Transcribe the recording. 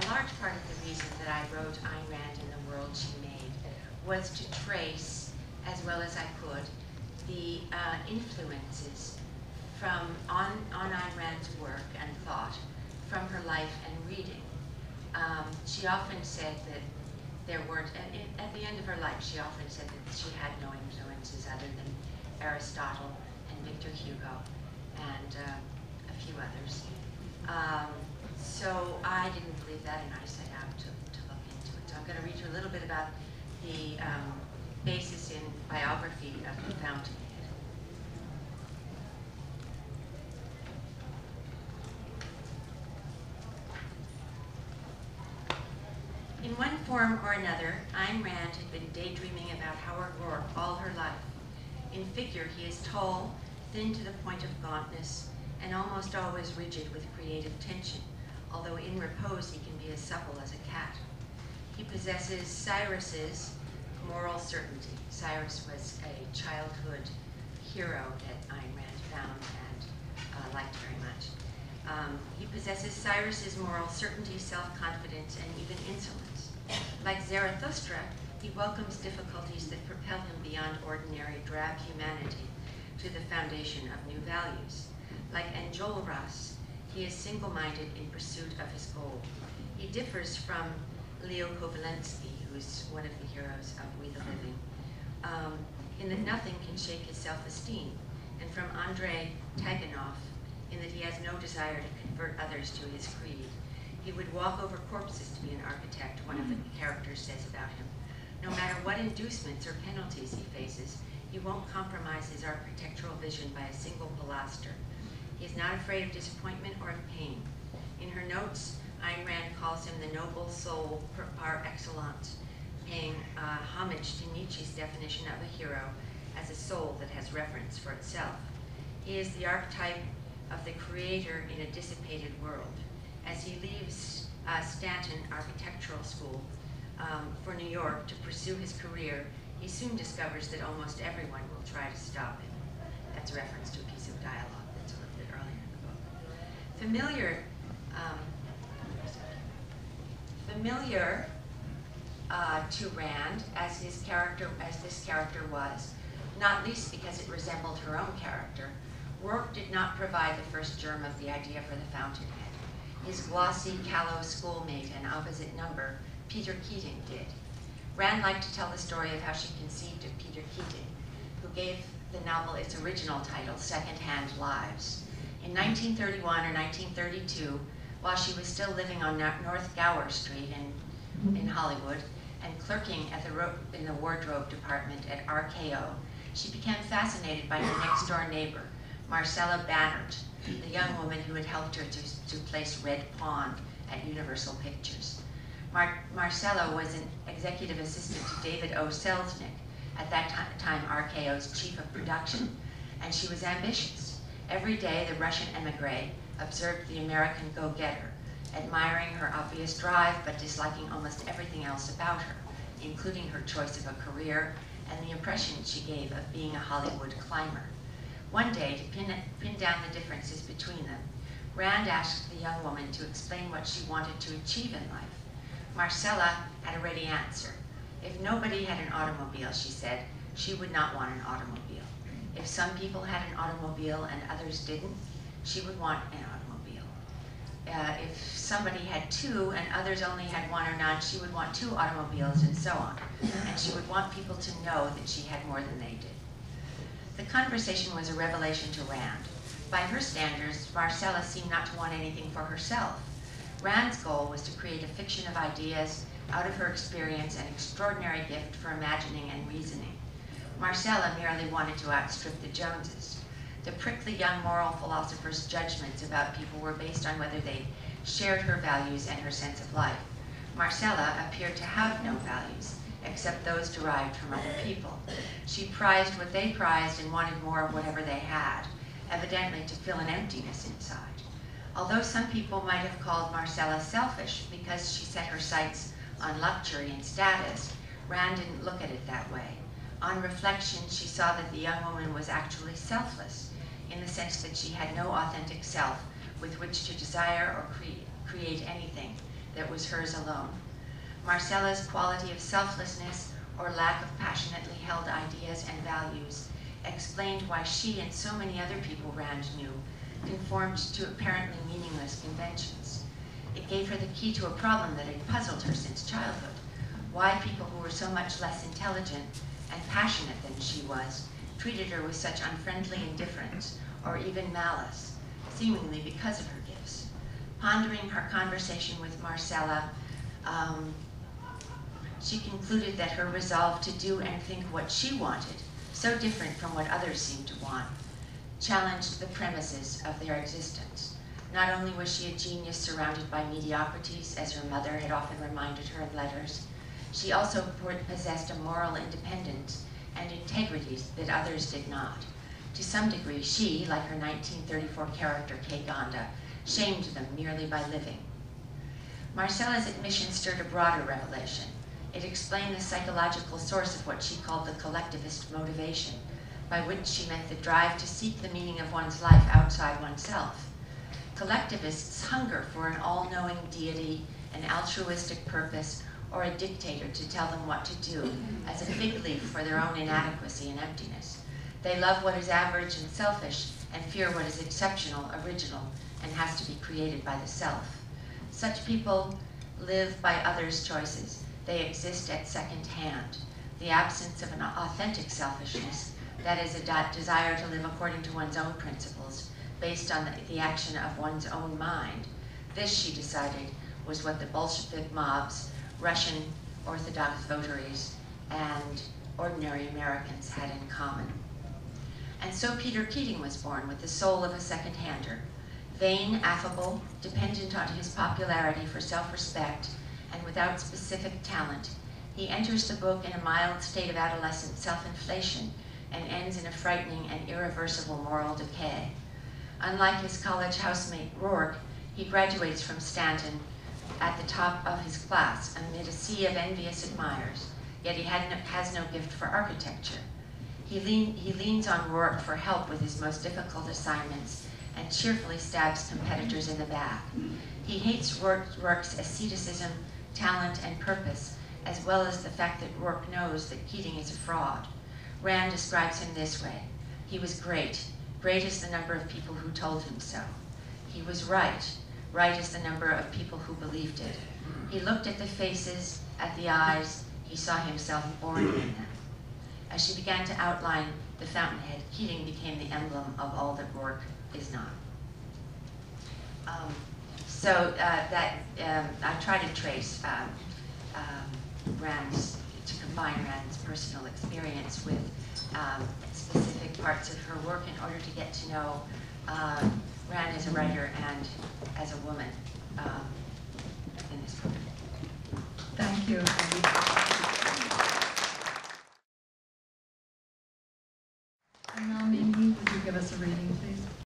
a large part of the reason that I wrote Ayn Rand and the World She Made was to trace, as well as I could, the influences on Ayn Rand's work and thought from her life and reading. She often said that there weren't, at the end of her life, she often said that she had no influences other than Aristotle and Victor Hugo and a few others. So I didn't believe that, and I set out to look into it. So I'm going to read you a little bit about the basis in biography of the Fountainhead. In one form or another, Ayn Rand had been daydreaming about Howard Roark all her life. In figure, he is tall, thin to the point of gauntness, and almost always rigid with creative tension, although in repose he can be as supple as a cat. He possesses Cyrus's moral certainty. Cyrus was a childhood hero that Ayn Rand found and liked very much. He possesses Cyrus's moral certainty, self-confidence, and even insolence. Like Zarathustra, he welcomes difficulties that propel him beyond ordinary drab humanity to the foundation of new values. Like Enjolras, he is single-minded in pursuit of his goal. He differs from Leo Kovalensky, who's one of the heroes of We the Living, in that nothing can shake his self-esteem, and from Andrei Taganov, in that he has no desire to convert others to his creed. He would walk over corpses to be an architect, one of the characters says about him. No matter what inducements or penalties he faces, he won't compromise his architectural vision by a single pilaster. He is not afraid of disappointment or of pain. In her notes, Ayn Rand calls him the noble soul par excellence, paying homage to Nietzsche's definition of a hero as a soul that has reverence for itself. He is the archetype of the creator in a dissipated world. As he leaves Stanton Architectural School for New York to pursue his career, he soon discovers that almost everyone will try to stop him. That's a reference to a piece of dialogue that's a little bit earlier in the book. Familiar to Rand as this character was, not least because it resembled her own character, Roark did not provide the first germ of the idea for the Fountainhead. His glossy, callow schoolmate and opposite number, Peter Keating, did. Rand liked to tell the story of how she conceived of Peter Keating, who gave the novel its original title, Second-Hand Lives. In 1931 or 1932, while she was still living on North Gower Street in Hollywood and clerking at in the wardrobe department at RKO, she became fascinated by her next-door neighbor, Marcella Bannert, the young woman who had helped her to place Red Pond at Universal Pictures. Marcella was an executive assistant to David O. Selznick, at that time RKO's chief of production, and she was ambitious. Every day, the Russian emigre observed the American go-getter, admiring her obvious drive but disliking almost everything else about her, including her choice of a career and the impression she gave of being a Hollywood climber. One day, to pin down the differences between them, Rand asked the young woman to explain what she wanted to achieve in life. Marcella had a ready answer. If nobody had an automobile, she said, she would not want an automobile. If some people had an automobile and others didn't, she would want an automobile. If somebody had two and others only had one or none, she would want two automobiles and so on. And she would want people to know that she had more than they did. The conversation was a revelation to Rand. By her standards, Marcella seemed not to want anything for herself. Rand's goal was to create a fiction of ideas out of her experience and extraordinary gift for imagining and reasoning. Marcella merely wanted to outstrip the Joneses. The prickly young moral philosopher's judgments about people were based on whether they shared her values and her sense of life. Marcella appeared to have no values, except those derived from other people. She prized what they prized and wanted more of whatever they had, evidently to fill an emptiness inside. Although some people might have called Marcella selfish because she set her sights on luxury and status, Rand didn't look at it that way. On reflection, she saw that the young woman was actually selfless, in the sense that she had no authentic self with which to desire or create anything, that was hers alone. Marcella's quality of selflessness or lack of passionately held ideas and values explained why she and so many other people Rand knew conformed to apparently meaningless conventions. It gave her the key to a problem that had puzzled her since childhood: why people who were so much less intelligent and passionate than she was treated her with such unfriendly indifference or even malice, seemingly because of her gifts. Pondering her conversation with Marcella, she concluded that her resolve to do and think what she wanted, so different from what others seemed to want, challenged the premises of their existence. Not only was she a genius surrounded by mediocrities, as her mother had often reminded her in letters, she also possessed a moral independence and integrity that others did not. To some degree, she, like her 1934 character Kay Gonda, shamed them merely by living. Marcella's admission stirred a broader revelation. It explained the psychological source of what she called the collectivist motivation, by which she meant the drive to seek the meaning of one's life outside oneself. Collectivists hunger for an all-knowing deity, an altruistic purpose, or a dictator to tell them what to do, as a fig leaf for their own inadequacy and emptiness. They love what is average and selfish, and fear what is exceptional, original, and has to be created by the self. Such people live by others' choices. They exist at second hand. The absence of an authentic selfishness, that is, a desire to live according to one's own principles, based on the action of one's own mind. This, she decided, was what the Bolshevik mobs, Russian Orthodox votaries, and ordinary Americans had in common. And so Peter Keating was born with the soul of a second-hander. Vain, affable, dependent on his popularity for self-respect, and without specific talent, he enters the book in a mild state of adolescent self-inflation and ends in a frightening and irreversible moral decay. Unlike his college housemate Rourke, he graduates from Stanton at the top of his class amid a sea of envious admirers, yet he has no gift for architecture. He leans on Rourke for help with his most difficult assignments and cheerfully stabs competitors in the back. He hates Rourke's asceticism, talent, and purpose, as well as the fact that Rourke knows that Keating is a fraud. Rand describes him this way: he was great. Great is the number of people who told him so. He was right. Right is the number of people who believed it. He looked at the faces, at the eyes. He saw himself born in them. As she began to outline the fountainhead, Keating became the emblem of all that Rourke is not. I try to trace to combine Rand's personal experience with specific parts of her work in order to get to know Rand as a writer and as a woman in this book. Thank you. Heller.wmv, would you give us a reading, please?